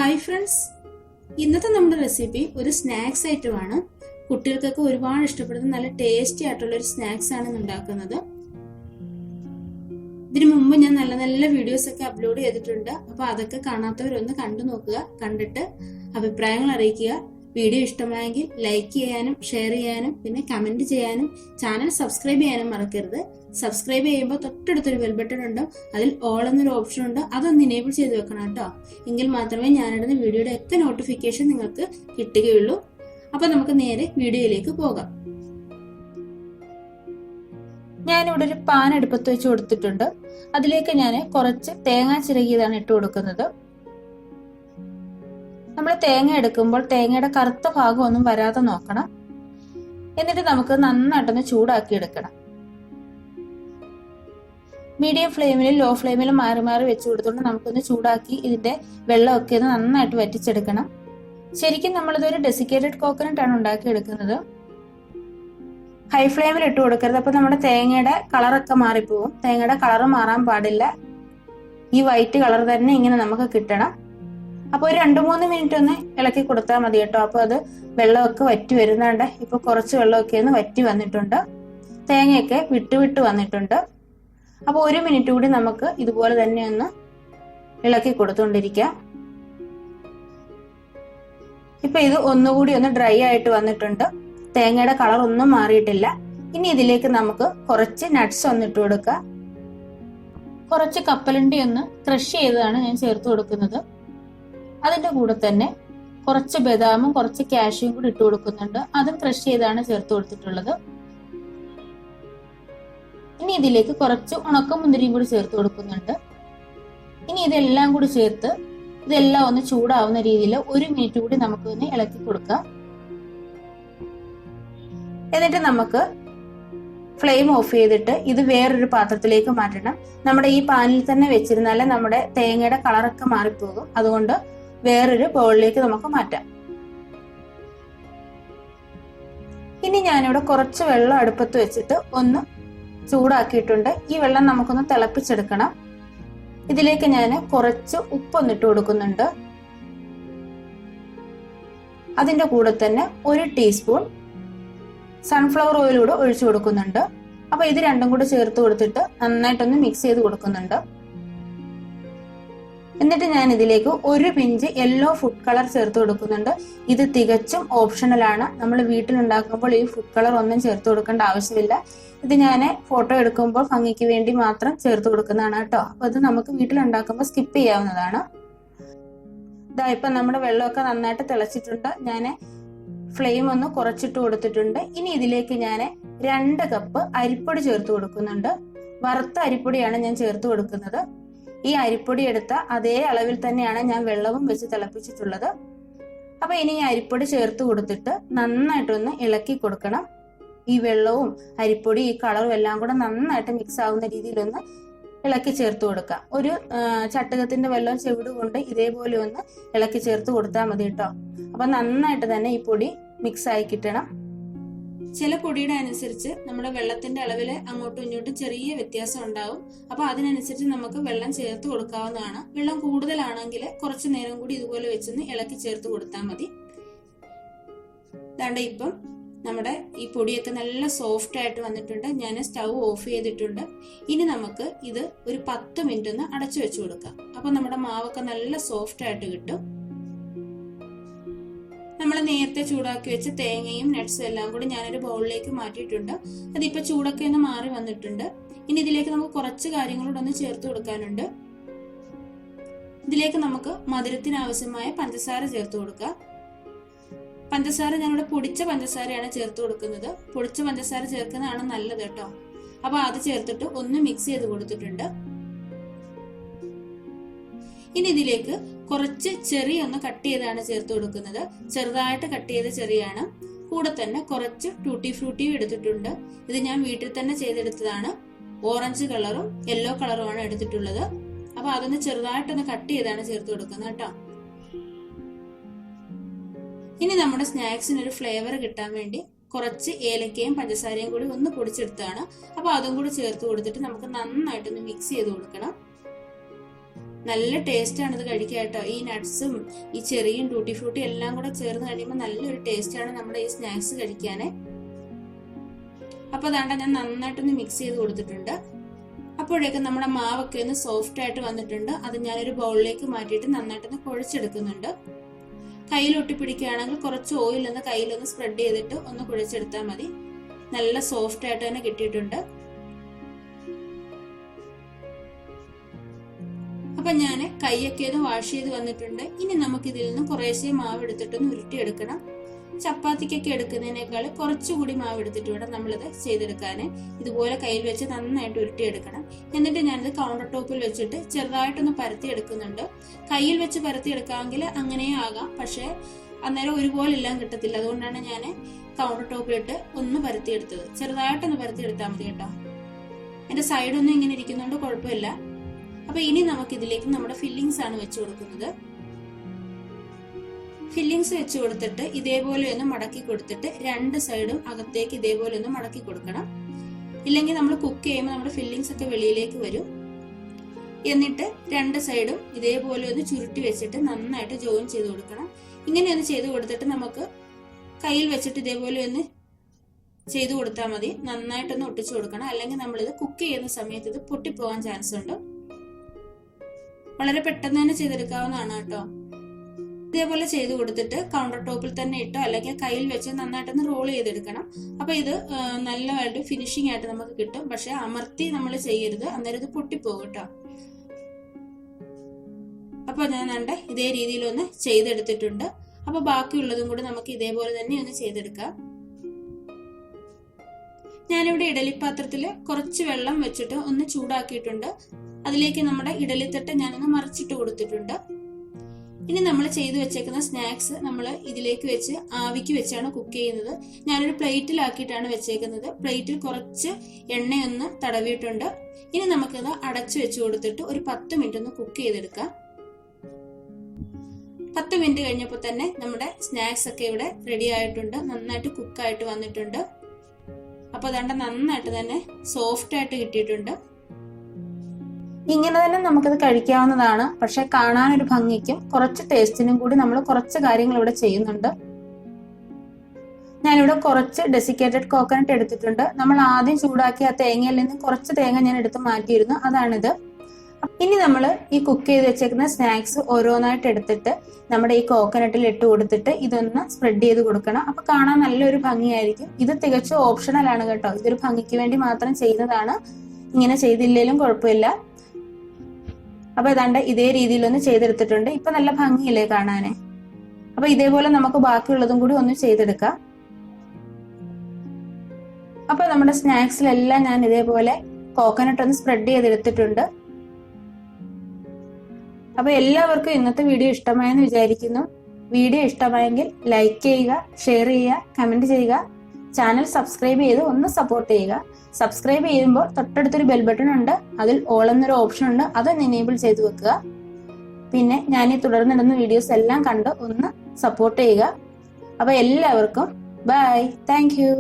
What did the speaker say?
Hi friends, ഇന്നത്തെ നമ്മുടെ recipe ഒരു സ്നാക്സ് ഐറ്റമാണ്. കുട്ടികൾക്കൊക്കെ ഒരുപാട് ഇഷ്ടപ്പെടുന്ന നല്ല ടേസ്റ്റി ആയിട്ടുള്ള ഒരു സ്നാക്സ് ആണ് ഉണ്ടാക്കുന്നത്. ഇതിനു മുമ്പ് ഞാൻ നല്ല നല്ല വീഡിയോസ് ഒക്കെ അപ്ലോഡ് ചെയ്തിട്ടുണ്ട്. അപ്പൊ അതൊക്കെ കാണാത്തവരൊന്ന് കണ്ടു നോക്കുക, കണ്ടിട്ട് അഭിപ്രായങ്ങൾ അറിയിക്കുക. വീഡിയോ ഇഷ്ടമായെങ്കിൽ ലൈക്ക് ചെയ്യാനും ഷെയർ ചെയ്യാനും പിന്നെ കമന്റ് ചെയ്യാനും ചാനൽ സബ്സ്ക്രൈബ് ചെയ്യാനും മറക്കരുത്. സബ്സ്ക്രൈബ് ചെയ്യുമ്പോൾ തൊട്ടടുത്തൊരു ബെൽ ബട്ടൺ ഉണ്ട്, അതിൽ ഓൾ എന്നൊരു ഓപ്ഷൻ ഉണ്ട്, അതൊന്ന് ഇനേബിൾ ചെയ്ത് വെക്കണം കേട്ടോ. എങ്കിൽ മാത്രമേ ഞാനിടുന്ന വീഡിയോയുടെ ഒക്കെ നോട്ടിഫിക്കേഷൻ നിങ്ങൾക്ക് കിട്ടുകയുള്ളൂ. അപ്പൊ നമുക്ക് നേരെ വീഡിയോയിലേക്ക് പോകാം. ഞാനിവിടെ ഒരു പാൻ അടുപ്പത്ത് വെച്ച് കൊടുത്തിട്ടുണ്ട്. അതിലേക്ക് ഞാൻ കുറച്ച് തേങ്ങ ചിരകിയതാണ് ഇട്ട് കൊടുക്കുന്നത്. നമ്മൾ തേങ്ങ എടുക്കുമ്പോൾ തേങ്ങയുടെ കറുത്ത ഭാഗം ഒന്നും വരാതെ നോക്കണം. എന്നിട്ട് നമുക്ക് നന്നായിട്ടൊന്ന് ചൂടാക്കി എടുക്കണം. മീഡിയം ഫ്ലെയിമിലും ലോ ഫ്ലെയിമിലും മാറി മാറി വെച്ച് കൊടുത്തുകൊണ്ട് നമുക്കൊന്ന് ചൂടാക്കി ഇതിന്റെ വെള്ളമൊക്കെ ഒന്ന് നന്നായിട്ട് വറ്റിച്ചെടുക്കണം. ശരിക്കും നമ്മളിതൊരു ഡെസിക്കേറ്റഡ് കോക്കനട്ട് ആണ് ഉണ്ടാക്കി എടുക്കുന്നത്. ഹൈ ഫ്ലെയിമിൽ ഇട്ട് കൊടുക്കരുത്, അപ്പൊ നമ്മുടെ തേങ്ങയുടെ കളറൊക്കെ മാറിപ്പോവും. തേങ്ങയുടെ കളർ മാറാൻ പാടില്ല. ഈ വൈറ്റ് കളർ തന്നെ ഇങ്ങനെ നമുക്ക് കിട്ടണം. അപ്പൊ ഒരു 2-3 മിനിറ്റ് ഒന്ന് ഇളക്കി കൊടുത്താൽ മതി കേട്ടോ. അപ്പൊ അത് വെള്ളമൊക്കെ വറ്റി വരുന്നുണ്ട്. ഇപ്പൊ കുറച്ച് വെള്ളമൊക്കെ ഒന്ന് വറ്റി വന്നിട്ടുണ്ട്, തേങ്ങയൊക്കെ വിട്ട് വന്നിട്ടുണ്ട്. അപ്പൊ 1 മിനിറ്റ് കൂടി നമുക്ക് ഇതുപോലെ തന്നെ ഒന്ന് ഇളക്കി കൊടുത്തുകൊണ്ടിരിക്കാം. ഇപ്പൊ ഇത് ഒന്നുകൂടി ഒന്ന് ഡ്രൈ ആയിട്ട് വന്നിട്ടുണ്ട്. തേങ്ങയുടെ കളർ ഒന്നും മാറിയിട്ടില്ല. ഇനി ഇതിലേക്ക് നമുക്ക് കുറച്ച് നട്ട്സ് ഒന്ന് ഇട്ട് കൊടുക്കാം. കുറച്ച് കപ്പലണ്ടി ഒന്ന് ക്രഷ് ചെയ്തതാണ് ഞാൻ ചേർത്ത് കൊടുക്കുന്നത്. അതിന്റെ കൂടെ തന്നെ കുറച്ച് ബദാമും കുറച്ച് കാഷ്യൂം കൂടി ഇട്ട് കൊടുക്കുന്നുണ്ട്. അതും ക്രഷ് ചെയ്താണ് ചേർത്ത് കൊടുത്തിട്ടുള്ളത്. ഇനി ഇതിലേക്ക് കുറച്ച് ഉണക്കമുന്തിരിയും കൂടി ചേർത്ത് കൊടുക്കുന്നുണ്ട്. ഇനി ഇതെല്ലാം കൂടി ചേർത്ത് ഇതെല്ലാം ഒന്ന് ചൂടാവുന്ന രീതിയിൽ 1 മിനിറ്റ് കൂടി നമുക്ക് ഒന്ന് ഇളക്കി കൊടുക്കാം. എന്നിട്ട് നമുക്ക് ഫ്ലെയിം ഓഫ് ചെയ്തിട്ട് ഇത് വേറൊരു പാത്രത്തിലേക്ക് മാറ്റണം. നമ്മുടെ ഈ പാനിൽ തന്നെ വെച്ചിരുന്നാലേ നമ്മുടെ തേങ്ങയുടെ കളറൊക്കെ മാറിപ്പോകും. അതുകൊണ്ട് വേറൊരു ബൗളിലേക്ക് നമുക്ക് മാറ്റാം. ഇനി ഞാനിവിടെ കുറച്ച് വെള്ളം അടുപ്പത്ത് വെച്ചിട്ട് ഒന്ന് ചൂടാക്കിയിട്ടുണ്ട്. ഈ വെള്ളം നമുക്കൊന്ന് തിളപ്പിച്ചെടുക്കണം. ഇതിലേക്ക് ഞാൻ കുറച്ച് ഉപ്പൊന്നിട്ട് കൊടുക്കുന്നുണ്ട്. അതിന്റെ കൂടെ തന്നെ 1 ടീസ്പൂൺ സൺഫ്ലവർ ഓയിൽ കൂടെ ഒഴിച്ചു കൊടുക്കുന്നുണ്ട്. അപ്പൊ ഇത് രണ്ടും കൂടെ ചേർത്ത് കൊടുത്തിട്ട് നന്നായിട്ടൊന്ന് മിക്സ് ചെയ്ത് കൊടുക്കുന്നുണ്ട്. എന്നിട്ട് ഞാൻ ഇതിലേക്ക് 1 പിഞ്ച് യെല്ലോ ഫുഡ് കളർ ചേർത്ത് കൊടുക്കുന്നുണ്ട്. ഇത് തികച്ചും ഓപ്ഷണൽ ആണ്. നമ്മൾ വീട്ടിലുണ്ടാക്കുമ്പോൾ ഈ ഫുഡ് കളർ ഒന്നും ചേർത്ത് കൊടുക്കേണ്ട ആവശ്യമില്ല. ഇത് ഞാൻ ഫോട്ടോ എടുക്കുമ്പോൾ ഭംഗിക്ക് വേണ്ടി മാത്രം ചേർത്ത് കൊടുക്കുന്നതാണ് കേട്ടോ. അപ്പൊ ഇത് നമുക്ക് വീട്ടിലുണ്ടാക്കുമ്പോൾ സ്കിപ്പ് ചെയ്യാവുന്നതാണ്. ഇതാ ഇപ്പൊ നമ്മുടെ വെള്ളമൊക്കെ നന്നായിട്ട് തിളച്ചിട്ടുണ്ട്. ഞാൻ ഫ്ലെയിം ഒന്ന് കുറച്ചിട്ട് കൊടുത്തിട്ടുണ്ട്. ഇനി ഇതിലേക്ക് ഞാൻ 2 കപ്പ് അരിപ്പൊടി ചേർത്ത് കൊടുക്കുന്നുണ്ട്. വറുത്ത അരിപ്പൊടിയാണ് ഞാൻ ചേർത്ത് കൊടുക്കുന്നത്. ഈ അരിപ്പൊടി എടുത്ത അതേ അളവിൽ തന്നെയാണ് ഞാൻ വെള്ളവും വെച്ച് തിളപ്പിച്ചിട്ടുള്ളത്. അപ്പൊ ഇനി ഈ അരിപ്പൊടി ചേർത്ത് കൊടുത്തിട്ട് നന്നായിട്ടൊന്ന് ഇളക്കി കൊടുക്കണം. ഈ വെള്ളവും അരിപ്പൊടി ഈ കളറും എല്ലാം കൂടെ നന്നായിട്ട് മിക്സ് ആവുന്ന രീതിയിലൊന്ന് ഇളക്കി ചേർത്ത് കൊടുക്കാം. ഒരു ചട്ടുകത്തിന്റെ വെള്ളം ചെവിട് കൊണ്ട് ഇതേപോലെ ഒന്ന് ഇളക്കി ചേർത്ത് കൊടുത്താൽ മതി കേട്ടോ. അപ്പൊ നന്നായിട്ട് തന്നെ ഈ പൊടി മിക്സ് ആയി കിട്ടണം. ചില പൊടിയുടെ അനുസരിച്ച് നമ്മുടെ വെള്ളത്തിന്റെ അളവില് അങ്ങോട്ടും ഇങ്ങോട്ടും ചെറിയ വ്യത്യാസം ഉണ്ടാവും. അപ്പൊ അതിനനുസരിച്ച് നമുക്ക് വെള്ളം ചേർത്ത് കൊടുക്കാവുന്നതാണ്. വെള്ളം കൂടുതലാണെങ്കിൽ കുറച്ചു നേരം കൂടി ഇതുപോലെ വെച്ചൊന്ന് ഇളക്കി ചേർത്ത് കൊടുത്താൽ മതി. ദാണ്ട ഇപ്പം നമ്മുടെ ഈ പൊടിയൊക്കെ നല്ല സോഫ്റ്റ് ആയിട്ട് വന്നിട്ടുണ്ട്. ഞാൻ സ്റ്റൗ ഓഫ് ചെയ്തിട്ടുണ്ട്. ഇനി നമുക്ക് ഇത് ഒരു 10 മിനിറ്റ് ഒന്ന് അടച്ചു വെച്ച് കൊടുക്കാം. അപ്പൊ നമ്മുടെ മാവൊക്കെ നല്ല സോഫ്റ്റ് ആയിട്ട് കിട്ടും. നമ്മൾ നേരത്തെ ചൂടാക്കി വെച്ച തേങ്ങയും നട്ട്സും എല്ലാം കൂടി ഞാനൊരു ബൗളിലേക്ക് മാറ്റിയിട്ടുണ്ട്. അതിപ്പോ ചൂടൊക്കെ ഒന്ന് മാറി വന്നിട്ടുണ്ട്. ഇനി ഇതിലേക്ക് നമുക്ക് കുറച്ച് കാര്യങ്ങളോട് ഒന്ന് ചേർത്ത് കൊടുക്കാനുണ്ട്. ഇതിലേക്ക് നമുക്ക് മധുരത്തിന് ആവശ്യമായ പഞ്ചസാര ചേർത്ത് കൊടുക്കാം. പഞ്ചസാര ഞാനിവിടെ പൊടിച്ച പഞ്ചസാരയാണ് ചേർത്ത് കൊടുക്കുന്നത്. പൊടിച്ച പഞ്ചസാര ചേർക്കുന്നതാണ് നല്ലത് കേട്ടോ. അപ്പൊ അത് ചേർത്തിട്ട് ഒന്ന് മിക്സ് ചെയ്ത് കൊടുത്തിട്ടുണ്ട്. ഇനി ഇതിലേക്ക് കുറച്ച് ചെറി ഒന്ന് കട്ട് ചെയ്താണ് ചേർത്ത് കൊടുക്കുന്നത്. ചെറുതായിട്ട് കട്ട് ചെയ്ത ചെറിയാണ്. കൂടെ തന്നെ കുറച്ച് ടൂട്ടി ഫ്രൂട്ടിയും എടുത്തിട്ടുണ്ട്. ഇത് ഞാൻ വീട്ടിൽ തന്നെ ചെയ്തെടുത്തതാണ്. ഓറഞ്ച് കളറും യെല്ലോ കളറുമാണ് എടുത്തിട്ടുള്ളത്. അപ്പൊ അതൊന്ന് ചെറുതായിട്ടൊന്ന് കട്ട് ചെയ്താണ് ചേർത്ത് കൊടുക്കുന്നത് കേട്ടോ. ഇനി നമ്മുടെ സ്നാക്സിന് ഒരു ഫ്ലേവർ കിട്ടാൻ വേണ്ടി കുറച്ച് ഏലക്കയും പഞ്ചസാരയും കൂടി ഒന്ന് പൊടിച്ചെടുത്താണ്. അപ്പൊ അതും കൂടി ചേർത്ത് കൊടുത്തിട്ട് നമുക്ക് നന്നായിട്ടൊന്ന് മിക്സ് ചെയ്ത് കൊടുക്കണം. നല്ല ടേസ്റ്റ് ആണ് ഇത് കഴിക്കുക കേട്ടോ. ഈ നട്ട്സും ഈ ചെറിയും ടൂട്ടി ഫ്രൂട്ടി എല്ലാം കൂടെ ചേർന്ന് കഴിയുമ്പോൾ നല്ലൊരു ടേസ്റ്റ് ആണ് നമ്മുടെ ഈ സ്നാക്സ് കഴിക്കാന്. അപ്പൊ അതാണ്ട ഞാൻ നന്നായിട്ടൊന്ന് മിക്സ് ചെയ്ത് കൊടുത്തിട്ടുണ്ട്. അപ്പോഴേക്കും നമ്മുടെ മാവൊക്കെ ഒന്ന് സോഫ്റ്റ് ആയിട്ട് വന്നിട്ടുണ്ട്. അത് ഞാനൊരു ബൗളിലേക്ക് മാറ്റിയിട്ട് നന്നായിട്ടൊന്ന് കുഴച്ചെടുക്കുന്നുണ്ട്. കയ്യിലൊട്ടി പിടിക്കുകയാണെങ്കിൽ കുറച്ച് ഓയിൽ ഒന്ന് കയ്യിലൊന്ന് സ്പ്രെഡ് ചെയ്തിട്ട് ഒന്ന് കുഴച്ചെടുത്താൽ മതി. നല്ല സോഫ്റ്റ് ആയിട്ട് തന്നെ കിട്ടിയിട്ടുണ്ട്. അപ്പൊ ഞാൻ കൈയൊക്കെ ഒന്ന് വാഷ് ചെയ്ത് വന്നിട്ടുണ്ട്. ഇനി നമുക്ക് ഇതിൽ നിന്ന് കുറേശ്ശെ മാവ് എടുത്തിട്ടൊന്ന് ഉരുട്ടിയെടുക്കണം. ചപ്പാത്തിക്കൊക്കെ എടുക്കുന്നതിനേക്കാൾ കുറച്ചുകൂടി മാവ് എടുത്തിട്ട് വേണം നമ്മളിത് ചെയ്തെടുക്കാന്. ഇതുപോലെ കയ്യിൽ വെച്ച് നന്നായിട്ട് ഉരുട്ടിയെടുക്കണം. എന്നിട്ട് ഞാനിത് കൗണ്ടർ ടോപ്പിൽ വെച്ചിട്ട് ചെറുതായിട്ടൊന്ന് പരത്തി എടുക്കുന്നുണ്ട്. കയ്യിൽ വെച്ച് പരത്തി എടുക്കാമെങ്കിൽ അങ്ങനെ ആകാം, പക്ഷെ അന്നേരം ഒരുപോലെ എല്ലാം കിട്ടത്തില്ല. അതുകൊണ്ടാണ് ഞാൻ കൗണ്ടർ ടോപ്പിലിട്ട് ഒന്ന് പരത്തിയെടുത്തത്. ചെറുതായിട്ടൊന്ന് പരത്തിയെടുത്താൽ മതി കേട്ടോ. എന്റെ സൈഡൊന്നും ഇങ്ങനെ ഇരിക്കുന്നതുകൊണ്ട് കുഴപ്പമില്ല. അപ്പൊ ഇനി നമുക്ക് ഇതിലേക്ക് നമ്മുടെ ഫില്ലിങ്സ് ആണ് വെച്ച് കൊടുക്കുന്നത്. ഫില്ലിങ്സ് വെച്ച് കൊടുത്തിട്ട് ഇതേപോലെ ഒന്ന് മടക്കി കൊടുത്തിട്ട് രണ്ട് സൈഡും അകത്തേക്ക് ഇതേപോലെ ഒന്ന് മടക്കി കൊടുക്കണം. ഇല്ലെങ്കിൽ നമ്മൾ കുക്ക് ചെയ്യുമ്പോൾ നമ്മുടെ ഫില്ലിങ്സ് ഒക്കെ വെളിയിലേക്ക് വരും. എന്നിട്ട് രണ്ട് സൈഡും ഇതേപോലെ ഒന്ന് ചുരുട്ടി വെച്ചിട്ട് നന്നായിട്ട് ജോയിൻ ചെയ്ത് കൊടുക്കണം. ഇങ്ങനെ ഒന്ന് ചെയ്ത് കൊടുത്തിട്ട് നമുക്ക് കയ്യിൽ വെച്ചിട്ട് ഇതേപോലെ ഒന്ന് ചെയ്ത് കൊടുത്താൽ മതി. നന്നായിട്ടൊന്ന് ഒട്ടിച്ചു കൊടുക്കണം, അല്ലെങ്കിൽ നമ്മളിത് കുക്ക് ചെയ്യുന്ന സമയത്ത് ഇത് പൊട്ടിപ്പോകാൻ ചാൻസ് ഉണ്ട്. വളരെ പെട്ടെന്ന് തന്നെ ചെയ്തെടുക്കാവുന്നതാണ് കേട്ടോ. ഇതേപോലെ ചെയ്ത് കൊടുത്തിട്ട് കൗണ്ടർ ടോപ്പിൽ തന്നെ ഇട്ടോ അല്ലെങ്കിൽ കയ്യിൽ വെച്ച് നന്നായിട്ടൊന്ന് റോൾ ചെയ്തെടുക്കണം. അപ്പൊ ഇത് നല്ലതായിട്ട് ഫിനിഷിംഗ് ആയിട്ട് നമുക്ക് കിട്ടും. പക്ഷെ അമർത്തി നമ്മൾ ചെയ്യരുത്, അന്നേരം ഇത് പൊട്ടിപ്പോകും കേട്ടോ. അപ്പൊ ഞാൻ കണ്ട ഇതേ രീതിയിലൊന്ന് ചെയ്തെടുത്തിട്ടുണ്ട്. അപ്പൊ ബാക്കിയുള്ളതും കൂടി നമുക്ക് ഇതേപോലെ തന്നെ ഒന്ന് ചെയ്തെടുക്കാം. ഞാനിവിടെ ഇഡലിപ്പാത്രത്തിൽ കുറച്ച് വെള്ളം വെച്ചിട്ട് ഒന്ന് ചൂടാക്കിയിട്ടുണ്ട്. അതിലേക്ക് നമ്മുടെ ഇഡലിത്തട്ട് ഞാനൊന്ന് മറിച്ചിട്ട് കൊടുത്തിട്ടുണ്ട്. ഇനി നമ്മൾ ചെയ്തു വെച്ചേക്കുന്ന സ്നാക്സ് നമ്മൾ ഇതിലേക്ക് വെച്ച് ആവിക്ക് വെച്ചാണ് കുക്ക് ചെയ്യുന്നത്. ഞാനൊരു പ്ലേറ്റിലാക്കിയിട്ടാണ് വെച്ചേക്കുന്നത്. പ്ലേറ്റിൽ കുറച്ച് എണ്ണയൊന്ന് തടവിയിട്ടുണ്ട്. ഇനി നമുക്കത് അടച്ചു വെച്ച് കൊടുത്തിട്ട് ഒരു 10 മിനിറ്റ് ഒന്ന് കുക്ക് ചെയ്തെടുക്കാം. 10 മിനിറ്റ് കഴിഞ്ഞപ്പോൾ തന്നെ നമ്മുടെ സ്നാക്സ് ഒക്കെ ഇവിടെ റെഡി ആയിട്ടുണ്ട്. നന്നായിട്ട് കുക്കായിട്ട് വന്നിട്ടുണ്ട്. അപ്പൊ അതുകൊണ്ട് നന്നായിട്ട് തന്നെ സോഫ്റ്റ് ആയിട്ട് കിട്ടിയിട്ടുണ്ട്. ഇങ്ങനെ തന്നെ നമുക്കിത് കഴിക്കാവുന്നതാണ്. പക്ഷെ കാണാനൊരു ഭംഗിക്കും കുറച്ച് ടേസ്റ്റിനും കൂടി നമ്മൾ കുറച്ച് കാര്യങ്ങൾ ഇവിടെ ചെയ്യുന്നുണ്ട്. ഞാനിവിടെ കുറച്ച് ഡെസിക്കേറ്റഡ് കോക്കനട്ട് എടുത്തിട്ടുണ്ട്. നമ്മൾ ആദ്യം ചൂടാക്കിയ ആ തേങ്ങയിൽ നിന്ന് കുറച്ച് തേങ്ങ ഞാൻ എടുത്ത് മാറ്റിയിരുന്നു, അതാണിത്. ഇനി നമ്മൾ ഈ കുക്ക് ചെയ്ത് വെച്ചേക്കുന്ന സ്നാക്സ് ഓരോന്നായിട്ട് എടുത്തിട്ട് നമ്മുടെ ഈ കോക്കനട്ടിൽ ഇട്ട് കൊടുത്തിട്ട് ഇതൊന്ന് സ്പ്രെഡ് ചെയ്ത് കൊടുക്കണം. അപ്പൊ കാണാൻ നല്ലൊരു ഭംഗിയായിരിക്കും. ഇത് തികച്ചും ഓപ്ഷണൽ ആണ് കേട്ടോ. ഇതൊരു ഭംഗിക്ക് വേണ്ടി മാത്രം ചെയ്യുന്നതാണ്. ഇങ്ങനെ ചെയ്തില്ലേലും കുഴപ്പമില്ല. അപ്പൊ ഏതാണ്ട് ഇതേ രീതിയിലൊന്ന് ചെയ്തെടുത്തിട്ടുണ്ട്. ഇപ്പൊ നല്ല ഭംഗിയില്ലേ കാണാന്. അപ്പൊ ഇതേപോലെ നമുക്ക് ബാക്കിയുള്ളതും കൂടി ഒന്ന് ചെയ്തെടുക്കാം. അപ്പൊ നമ്മുടെ സ്നാക്സിലെല്ലാം ഞാൻ ഇതേപോലെ കോക്കനട്ട് ഒന്ന് സ്പ്രെഡ് ചെയ്തെടുത്തിട്ടുണ്ട്. അപ്പൊ എല്ലാവർക്കും ഇന്നത്തെ വീഡിയോ ഇഷ്ടമായെന്ന് വിചാരിക്കുന്നു. വീഡിയോ ഇഷ്ടമായെങ്കിൽ ലൈക്ക് ചെയ്യുക, ഷെയർ ചെയ്യുക, കമന്റ് ചെയ്യുക. ചാനൽ സബ്സ്ക്രൈബ് ചെയ്ത് ഒന്ന് സപ്പോർട്ട് ചെയ്യുക. സബ്സ്ക്രൈബ് ചെയ്യുമ്പോൾ തൊട്ടടുത്തൊരു ബെൽ ബട്ടൺ ഉണ്ട്, അതിൽ ഓൾ എന്നൊരു ഓപ്ഷൻ ഉണ്ട്, അതൊന്ന് എനേബിൾ ചെയ്ത് വെക്കുക. പിന്നെ ഞാൻ ഈ തുടർന്നിടുന്ന വീഡിയോസ് എല്ലാം കണ്ട് ഒന്ന് സപ്പോർട്ട് ചെയ്യുക. അപ്പൊ എല്ലാവർക്കും ബൈ, താങ്ക് യു.